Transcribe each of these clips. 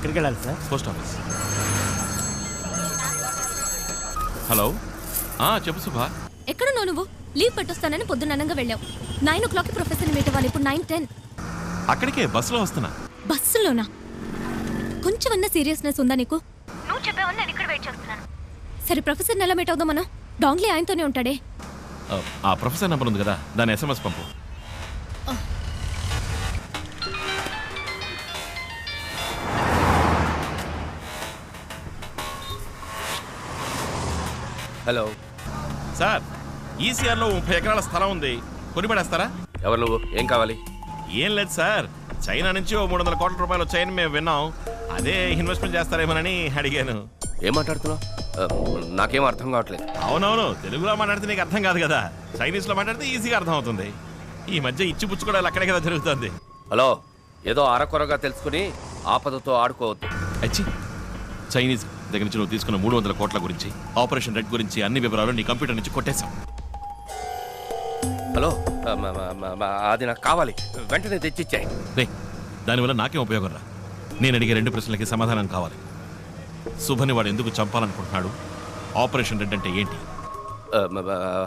ఎక్కడికి వెళ్ళాలి sir? Post office. Hello, చెప్పు సుభా. ఎక్కడున్నావు నువ్వు? లీవ్ పెట్టొస్తానని పొద్దున్నంగా వెళ్ళావు. 9 o'clock ప్రొఫెసర్ని మీట్ అవ్వాలి. ఇప్పుడు 9:10. అక్కడికే బస్సులో వస్తున్నా. బస్సులోనా? కొంచెమన్నా సీరియస్నెస్ ఉందా నీకు? నువ్వు చెప్పావని నేను ఇక్కడ వెయిట్ చేస్తున్నాను. సరే, ప్రొఫెసర్ని ఎలా మీట్ అవుదాం మనం? డాంగ్లీ ఆయనతోనే ఉంటాడే. ఆ ప్రొఫెసర్ నెంబర్ ఉంది కదా, దాని SMS పంపు. హలో సార్, ఈసీఆర్లో 30 ఎకరాల స్థలం ఉంది, కొనిపడేస్తారా? ఎవరు నువ్వు? ఏం కావాలి? ఏం లేదు సార్, చైనా నుంచి 300 కోట్ల రూపాయలు వచ్చాయని మేము విన్నాం. అదే ఇన్వెస్ట్మెంట్ చేస్తారేమోనని అడిగాను. ఏం మాట్లాడుతున్నావు? నాకేం అర్థం కావట్లేదు. అవునవును, తెలుగులో మాట్లాడితే నీకు అర్థం కాదు కదా, చైనీస్లో మాట్లాడితే ఈజీగా అర్థం అవుతుంది. ఈ మధ్య ఇచ్చి పుచ్చుకోవడాలు అక్కడే కదా జరుగుతుంది. హలో, ఏదో అరకొరగా తెలుసుకుని ఆపదతో ఆడుకోవద్దు. అచ్చి, చైనీస్ దగ్గర నుంచి నువ్వు తీసుకున్న 300 కోట్ల గురించి, ఆపరేషన్ రెడ్ గురించి అన్ని వివరాలు నీ కంప్యూటర్ నుంచి కొట్టేశాం. హలో, అది నాకు కావాలి, వెంటనే తెచ్చిచ్చాయి. రే, దానివల్ల నాకేం ఉపయోగం రా? నేను అడిగే 2 ప్రశ్నలకి సమాధానం కావాలి. శుభని వాడు ఎందుకు చంపాలనుకుంటున్నాడు? ఆపరేషన్ రెడ్ అంటే ఏంటి?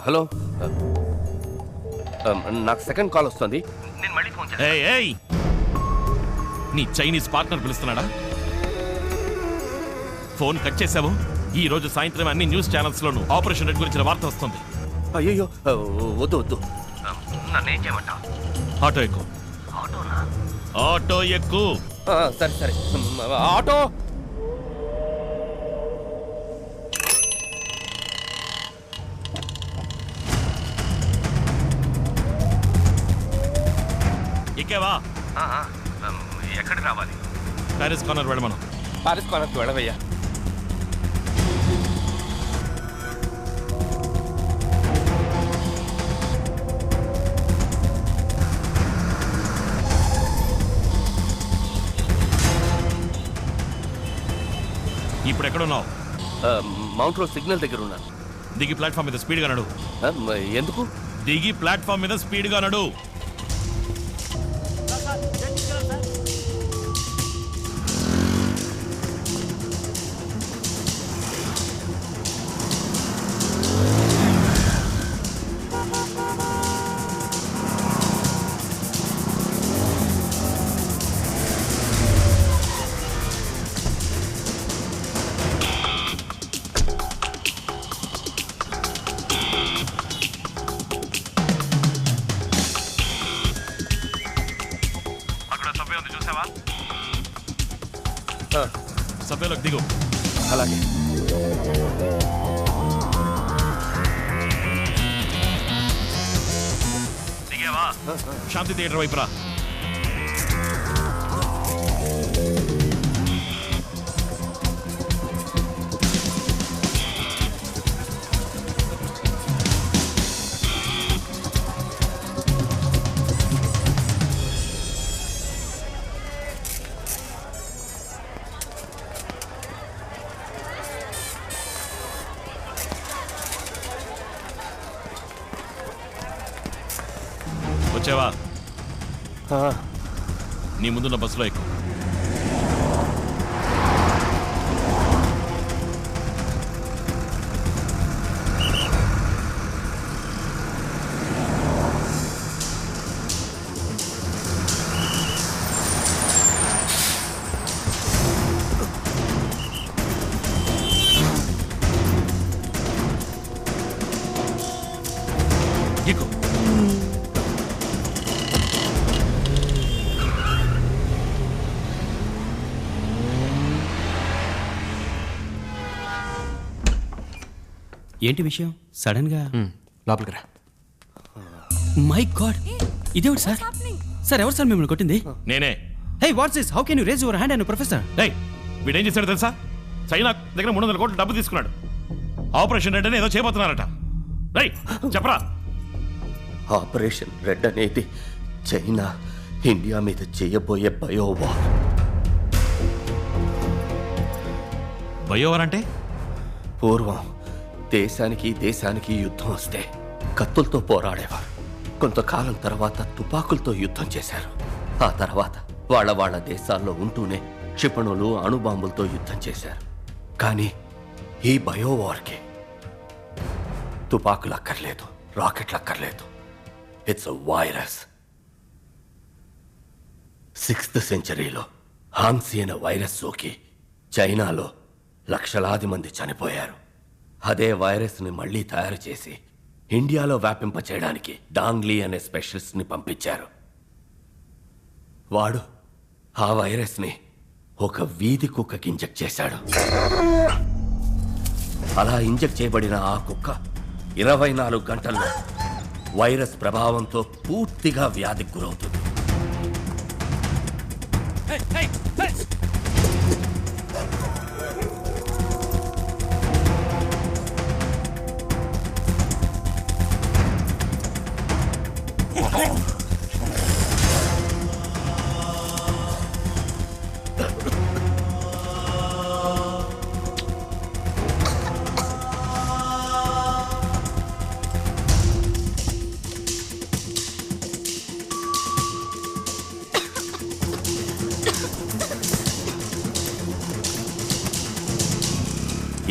హలో, నాకు సెకండ్ కాల్ వస్తుంది, నేను మళ్ళీ ఫోన్ చేస్తాను. ఏయ్, నీ చైనీస్ పార్ట్నర్ పిలుస్తున్నాడా? ఫోన్ కట్ చేసావు. ఈ రోజు సాయంత్రం అన్ని న్యూస్ ఛానల్స్ లోను ఆపరేషన్ రెడ్ గురించిన వార్త వస్తుంది. అయ్యో, వద్దు వద్దు, నన్నేం చేయమంటావు? ఆటో ఎక్కు. ఆటోనా? ఆటో ఎక్కు. సరే సరే, ఆటో. ఎక్కేవా? ఎక్కడికి రావాలి? ప్యారిస్ కార్నర్ వెళ్ళమను. పారిస్ కార్నర్కి వెళ్ళవయ్యా. ఇప్పుడు ఎక్కడున్నావు? మౌంట్ రోడ్ సిగ్నల్ దగ్గర ఉన్నాను. దిగి ప్లాట్ఫామ్ మీద స్పీడ్గా నడు. ఎందుకు? దిగి ప్లాట్ఫామ్ మీద స్పీడ్గా నడు. సభ్యులకు దిగు. అలాగే. దిగేవా? శాంతి థియేటర్ వైపురా. వచ్చావా? నీ ముందున్న బస్సులో ఎక్కువ. ఎక్కువ. ఏంటి విషయం? సడన్ గా లోపలికి రా. మై గాడ్, ఇదేమిటి సార్? సార్, ఎవరు సార్ మిమ్మల్ని కొట్టింది? నేనే. Hey, what's this? How can you raise your hand and professor? డేయ్, వీడేం చేశాడో తెలుసా? చైనా దగ్గర 300 కోట్లు డబ్బు తీసుకున్నాడు. ఆపరేషన్ రెడ్ అని ఏదో చేయబోతున్నారట. డేయ్, చెప్పరా? ఆపరేషన్ రెడ్ అనేది చైనా ఇండియా మీద చేయబోయే బయోవార్. బయోవార్ అంటే? పూర్వం దేశానికి యుద్ధం వస్తే కత్తులతో పోరాడేవారు. కొంతకాలం తర్వాత తుపాకులతో యుద్ధం చేశారు. ఆ తర్వాత వాళ్ళ దేశాల్లో ఉంటూనే క్షిపణులు అణుబాంబులతో యుద్ధం చేశారు. కానీ ఈ బయోవార్కి తుపాకులు అక్కర్లేదు, రాకెట్లు అక్కర్లేదు. It's a virus. 6th సెంచరీలో హాన్సీ అనే వైరస్ సోకి చైనాలో లక్షలాది మంది చనిపోయారు. అదే వైరస్ని మళ్లీ తయారు చేసి ఇండియాలో వ్యాపింపచేయడానికి డాంగ్లీ అనే స్పెషలిస్ట్ని పంపించారు. వాడు ఆ వైరస్ని ఒక వీధి కుక్కకి ఇంజెక్ట్ చేశాడు. అలా ఇంజెక్ట్ చేయబడిన ఆ కుక్క 24 గంటల్లో వైరస్ ప్రభావంతో పూర్తిగా వ్యాధికి గురవుతుంది.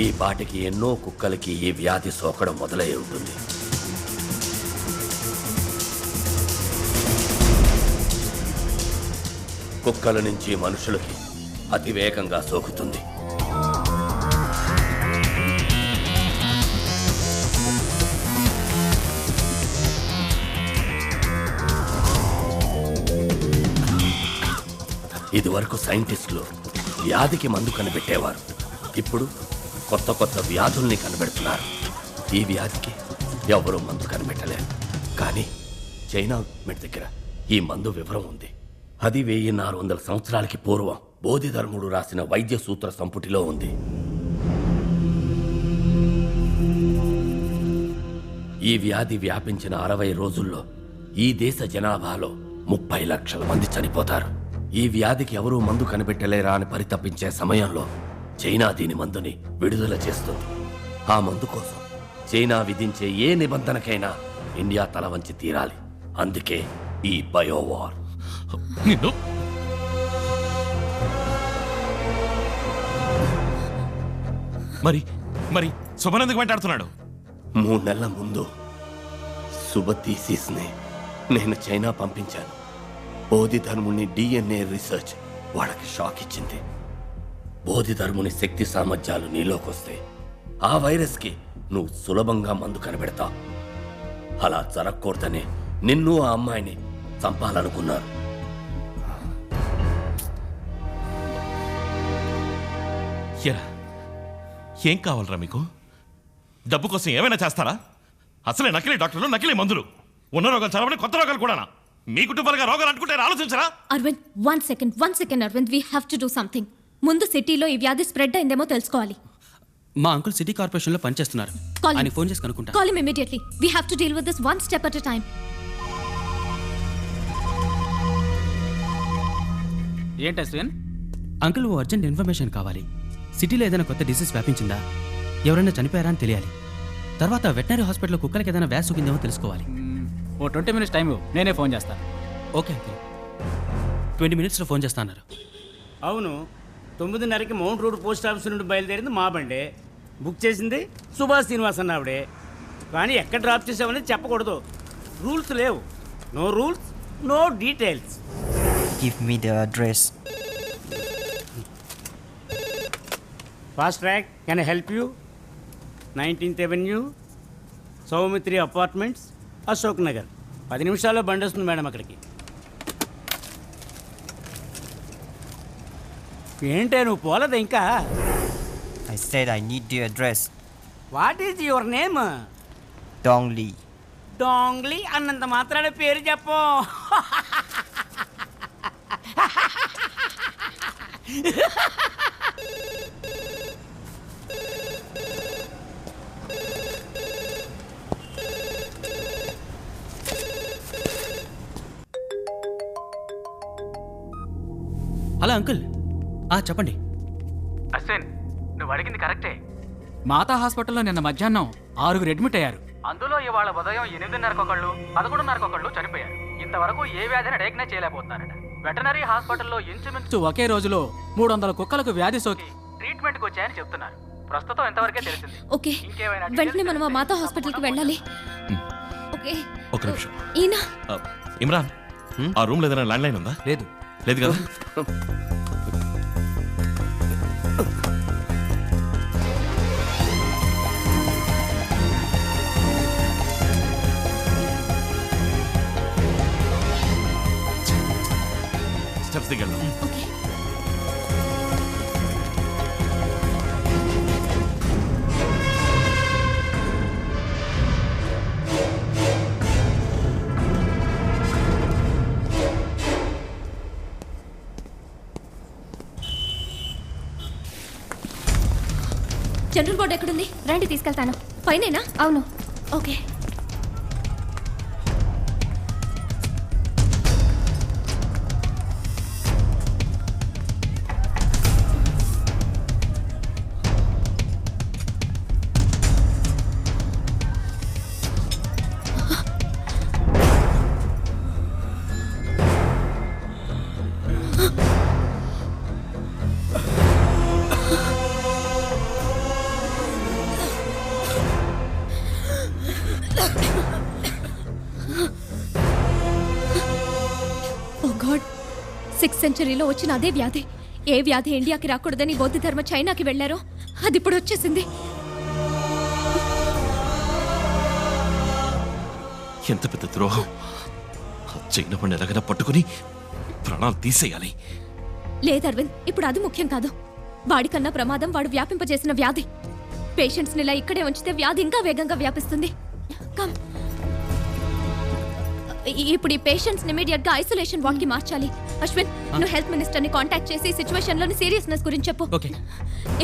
ఈ పాటికి ఎన్నో కుక్కలకి ఈ వ్యాధి సోకడం మొదలై ఉంటుంది. కుక్కల నుంచి మనుషులకి అతివేగంగా సోకుతుంది. ఇదివరకు సైంటిస్టులు వ్యాధికి మందు కనిపెట్టేవారు. ఇప్పుడు కొత్త కొత్త వ్యాధుల్ని కనిపెడుతున్నారు. ఈ వ్యాధికి ఎవరూ మందు కనిపెట్టలేరు. కానీ చైనా గవర్నమెంట్ దగ్గర ఈ మందు వివరం ఉంది. అది 1400 సంవత్సరాలకి పూర్వం బోధిధర్ముడు రాసిన వైద్య సూత్ర సంపుటిలో ఉంది. ఈ వ్యాధి వ్యాపించిన 60 రోజుల్లో ఈ దేశ జనాభాలో 30 లక్షల మంది చనిపోతారు. ఈ వ్యాధికి ఎవరూ మందు కనిపెట్టలేరా అని పరితపించే సమయంలో చైనా దీని మందుని విడుదల చేస్తుంది. ఆ మందు కోసం చైనా విధించే ఏ నిబంధనకైనా ఇండియా తల వంచి తీరాలి. అందుకే ఈ బయోవార్. మరి మరి శుభనందుకు వెంటాడుతున్నాడు. 3 నెలల ముందు సుబతీసిస్ని నేను చైనా పంపించాను. బోధిధర్ముని DNA రీసెర్చ్ వాళ్ళకి షాక్ ఇచ్చింది. బోధిధర్ముని శక్తి సామర్థ్యాలు నీలోకొస్తే ఆ వైరస్కి నువ్వు సులభంగా మందు కనిపెడతావు. అలా జరగకూడదని నిన్ను ఆ అమ్మాయిని చంపాలనుకున్నారు. ఏం కావాలరా మీకు? డబ్బు కోసం ఏమైనా చేస్తారా? అసలే నకిలీ డాక్టర్లు, నకిలీ మందులు. ఉన్న రోగాలు చదవని కొత్త రోగాలు కూడా. మీ కుటుంబాలుగా రోగాలు అంటుకుంటే ఆలోచించరా? Arvind, one second Arvind, we have to do something. ముందు సిటీలో ఈ వ్యాధి స్ప్రెడ్ అయిందేమో తెలుసుకోవాలి. మా అంకుల్ సిటీ కార్పొరేషన్లో పనిచేస్తున్నారు. ఆయన ఫోన్ చేసి కనుక్కుంటా. Call him immediately. We have to deal with this one step at a time. ఏంటి అశ్విన్? అంకుల్, ఓ అర్జెంట్ ఇన్ఫర్మేషన్ కావాలి. సిటీలో ఏదైనా కొత్త డిసీజ్ వ్యాపించిందా, ఎవరైనా చనిపోయారా అని తెలియాలి. తర్వాత వెటనరీ హాస్పిటల్లో కుక్కలకి ఏదైనా వ్యాధి సోకిందేమో తెలుసుకోవాలి. ఓ 20 minutes టైం నేనే ఫోన్ చేస్తాను. Okay uncle. 20 minutesలో ఫోన్ చేస్తా అన్నారు. అవును, 9:30కి మౌంట్ రోడ్ పోస్ట్ ఆఫీస్ నుండి బయలుదేరింది మా బండే. బుక్ చేసింది సుభాష్ శ్రీనివాస్ అన్న ఆవిడే. కానీ ఎక్కడ డ్రాప్ చేసామనేది చెప్పకూడదు. రూల్స్ లేవు. No rules, no details. Give me the address. Fast track, can I help you? 19th Avenue, Soumitri apartments, Ashok Nagar. 10 నిమిషాల్లో బండి వస్తుంది మేడం అక్కడికి. ఏంటే నువ్వు పోలేదా ఇంకా? I said I need the address. What is your name? Dong Li. Dongli అన్నంత మాత్రాన పేరు చెప్పు. Hello uncle. చెప్పండి. అశ్విన్, నువ్వు అడిగింది కరెక్టే. మాతా హాస్పిటల్లో నిన్న మధ్యాహ్నం 6 అడ్మిట్ అయ్యారు. అందులో ఇవాళ ఉదయం 8:30 ఒకళ్ళు, 11:30 ఒకళ్ళు చనిపోయారు. ఇంతవరకు ఏ వ్యాధిని డయాగ్నైజ్ చేయలేకపోతున్నారట. వెటనరీ హాస్పిటల్లో ఇంచుమించు ఒకే రోజులో 300 కుక్కలకు వ్యాధి సోకి ట్రీట్మెంట్కి వచ్చాయని చెప్తున్నారు. ప్రస్తుతం ఎంతవరకే తెలిసింది. ఓకే, ఇంకేమైనా వెంటనే మనం ఆ మాతా హాస్పిటల్కి వెళ్ళాలి. ఓకే, ఒక నిమిషం. ఈయన ఇమ్రాన్, ఆ రూమ్ లో ఏదైనా ల్యాండ్ లైన్ ఉందా? లేదు. లేదు కదా? స్టెప్స్ దిగండి. ఓకే. జనరల్ బోర్డు ఎక్కడుంది? రండి తీసుకెళ్తాను. పైనేనా? అవును. ఓకే. ఓ గాడ్, 6th సెంచరీలో వచ్చిన అదే వ్యాధి. ఏ వ్యాధి ఇండియాకి రాకూడదని బౌద్ధ ధర్మ చైనాకి వెళ్లారో అది ఇప్పుడు వచ్చేసింది. ఎంత పెద్ద ద్రోహం! చైనా పండు ఎలాగైనా పట్టుకుని ప్రాణాలు తీసేయాలి. లేదు అరవింద్, ఇప్పుడు అది ముఖ్యం కాదు. వాడికన్నా ప్రమాదం వాడు వ్యాపింపజేసిన వ్యాధి. పేషెంట్స్ని ఇలా ఇక్కడే ఉంచితే వ్యాధి ఇంకా వేగంగా వ్యాపిస్తుంది. కమ్. ఇప్పుడు ఈ పేషెంట్స్ ఇమీడియట్ గా ఐసోలేషన్ వార్డ్ కి మార్చాలి. అశ్విన్, నువ్వు హెల్త్ మినిస్టర్ ని కాంటాక్ట్ చేసి సిచువేషన్ లోని సీరియస్నెస్ గురించి చెప్పు. ఓకే.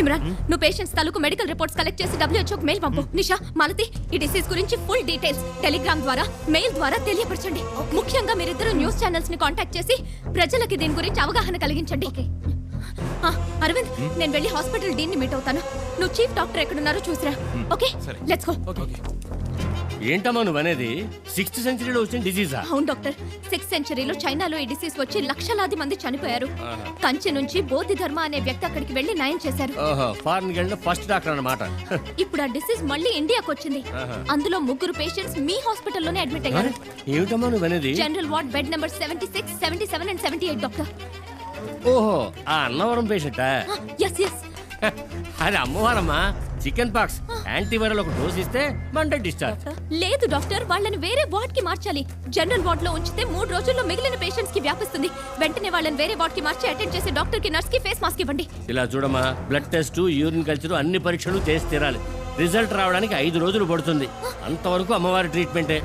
ఇమ్రాన్, నువ్వు పేషెంట్స్ తాలూకు మెడికల్ రిపోర్ట్స్ కలెక్ట్ చేసి WHO మెయిల్ పంపు. నిషా, మాలతి, ఈ డిసీజ్ గురించి ఫుల్ డీటెయిల్స్ టెలిగ్రామ్ ద్వారా, మెయిల్ ద్వారా తెలియపరచండి. ముఖ్యంగా మీరిద్దరు న్యూస్ ఛానల్స్ ని కాంటాక్ట్ చేసి ప్రజలకి దీని గురించి అవగాహన కలిగించండి. అరవింద్, నేను వెళ్ళి హాస్పిటల్ డీన్ ని మీట్ అవుతాను. నువ్వు చీఫ్ డాక్టర్ ఎక్కడున్నారో చూసిరా. Okay, let's go. ఏంటమ్మా నువ్వు అనేది? 6th సెంచరీలో వచ్చిన డిసీజా? అవును డాక్టర్, 6th సెంచరీలో చైనాలో ఈ డిసీజ్ వచ్చి లక్షలాది మంది చనిపోయారు. కంచె నుంచి బోధి ధర్మ అనే వ్యక్తి అక్కడికి వెళ్లి నయం చేశారు. ఫారెన్ వెళ్ళిన ఫస్ట్ డాక్టర్ అన్నమాట. ఇప్పుడు ఆ డిసీజ్ మళ్ళీ ఇండియాకి వచ్చింది. అందులో 3 పేషెంట్స్ మీ హాస్పిటల్లోనే అడ్మిట్ అయ్యారు. ఏమిటమ్మా నువ్వు అనేది? General ward bed number 76, 77 and 78 doctor. ఓహో, ఆ అన్నవరం పేషెంటా? Yes yes. అది అమ్మవారమ్మా. చికెన్ పాక్స్ యాంటీవైరల్ ఒక డోస్ ఇస్తే మండే డిశ్చార్జ్. లేదు డాక్టర్, వాళ్ళని వేరే వార్డ్ కి మార్చాలి. జనరల్ వార్డ్ లో ఉంచితే 3 రోజుల్లో మిగిలిన పేషెంట్స్ కి వ్యాపిస్తుంది. వెంటనే వాళ్ళని వేరే వార్డ్ కి మార్చి అటెండ్ చేసే డాక్టర్ కి, నర్స్ కి ఫేస్ మాస్క్ ఇవ్వండి. ఇలా చూడమ్మా, బ్లడ్ టెస్ట్, యూరిన్ కల్చర్ అన్ని పరీక్షలు చేసి తీరాలి. రిజల్ట్ రావడానికి 5 రోజులు పడుతుంది. అంతవరకు అమ్మవారి ట్రీట్మెంటే.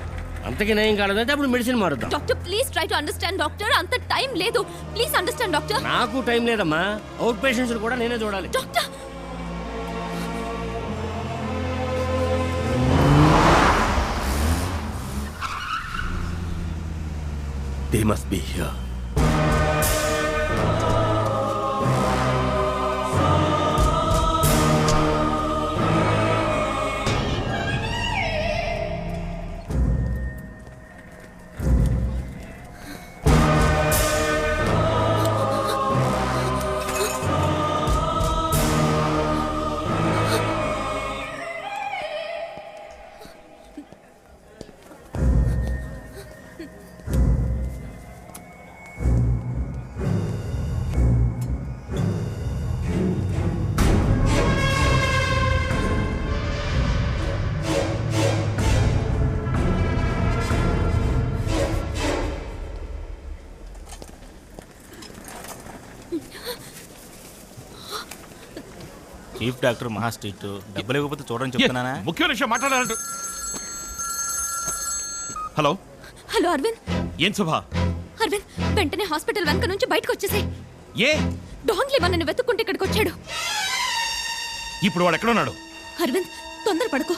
అంతకి నయం కాలేదంటే అప్పుడు మెడిసిన్ మారుద్దాం. Doctor please try to understand doctor. అంత టైం లేదు. Please understand doctor. నాకు టైం లేదమ్మా. అవుట్ పేషెంట్స్ కూడా నేనే చూడాలి. Doctor, They must be here. Chief doctor మహా స్ట్రిక్ట్. డబ్బులు ఇవ్వకపోతే చూడని చెప్తున్నానా? ముఖ్యమైన విషయం మాట్లాడాలంటూ. Hello hello Arvind. ఏం శుభా? అరవింద్, వెంటనే హాస్పిటల్ వెనక నుంచి బయటకు వచ్చేసాయి. ఏ డాన్లీ మనని వెతుక్కుంటే ఇక్కడికి వచ్చాడు. ఇప్పుడు వాడు ఎక్కడున్నాడు? అరవింద్, తొందరపడకు.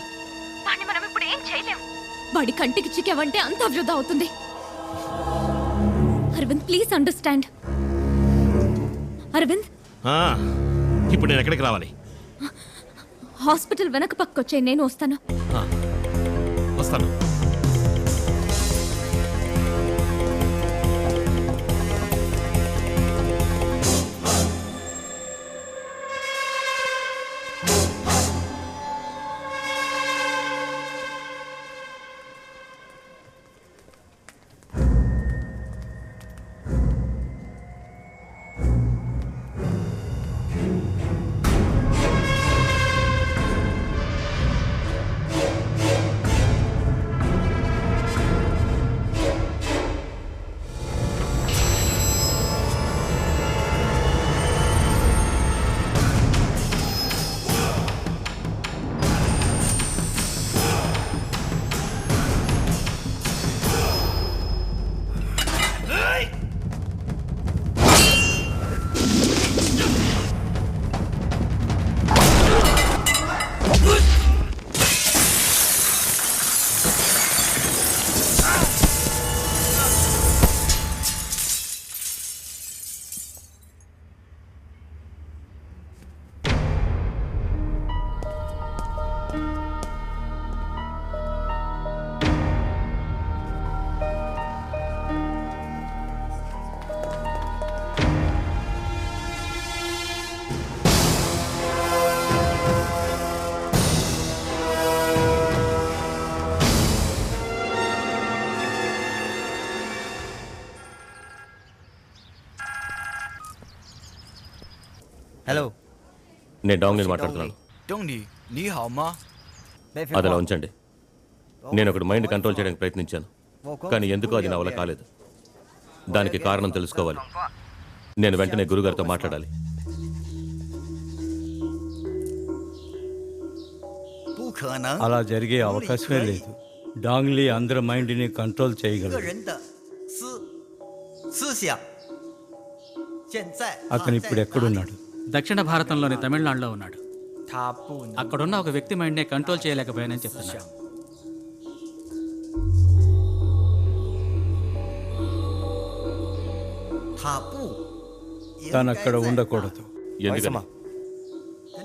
వాడిని మనం ఇప్పుడు ఏం చేయలేం. వాడి కంటికి చిక్కావంటే అంతా వృధా అవుతుంది. Arvind please understand. అరవింద్, ఇప్పుడు నేను ఎక్కడికి రావాలి? హాస్పిటల్ వెనక పక్కొచ్చాయి, నేను వస్తాను. వస్తాను. Hello. నేను డాంగ్లీని మాట్లాడుతున్నాను. 东尼，你好吗？ అది అలా ఉంచండి. నేను ఒకటి మైండ్ కంట్రోల్ చేయడానికి ప్రయత్నించాను, కానీ ఎందుకో అది నా వల్ల కాలేదు. దానికి కారణం తెలుసుకోవాలి. నేను వెంటనే గురుగారితో మాట్లాడాలి. అలా జరిగే అవకాశమే లేదు. డాంగ్లీ అందరి మైండ్ని కంట్రోల్ చేయగలరు. అతను ఇప్పుడు ఎక్కడున్నాడు? దక్షిణ భారతంలోని తమిళనాడులో ఉన్నాడు. అక్కడున్న ఒక వ్యక్తి మైండ్నే కంట్రోల్ చేయలేకపోయానని చెప్తున్నాడు. తను అక్కడ ఉండకూడదు. ఎందుకని?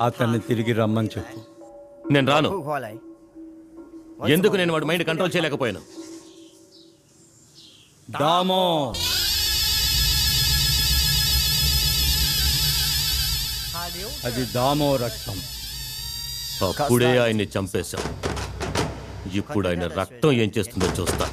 అతన్ని తిరిగి రమ్మని చెప్పు. నేను రాను. ఎందుకు నేను వాడి మైండ్ కంట్రోల్ చేయలేకపోయాను? దామో, అది దామో రక్తం. అప్పుడే ఆయన్ని చంపేశాం. ఇప్పుడు ఆయన రక్తం ఏం చేస్తుందో చూస్తా.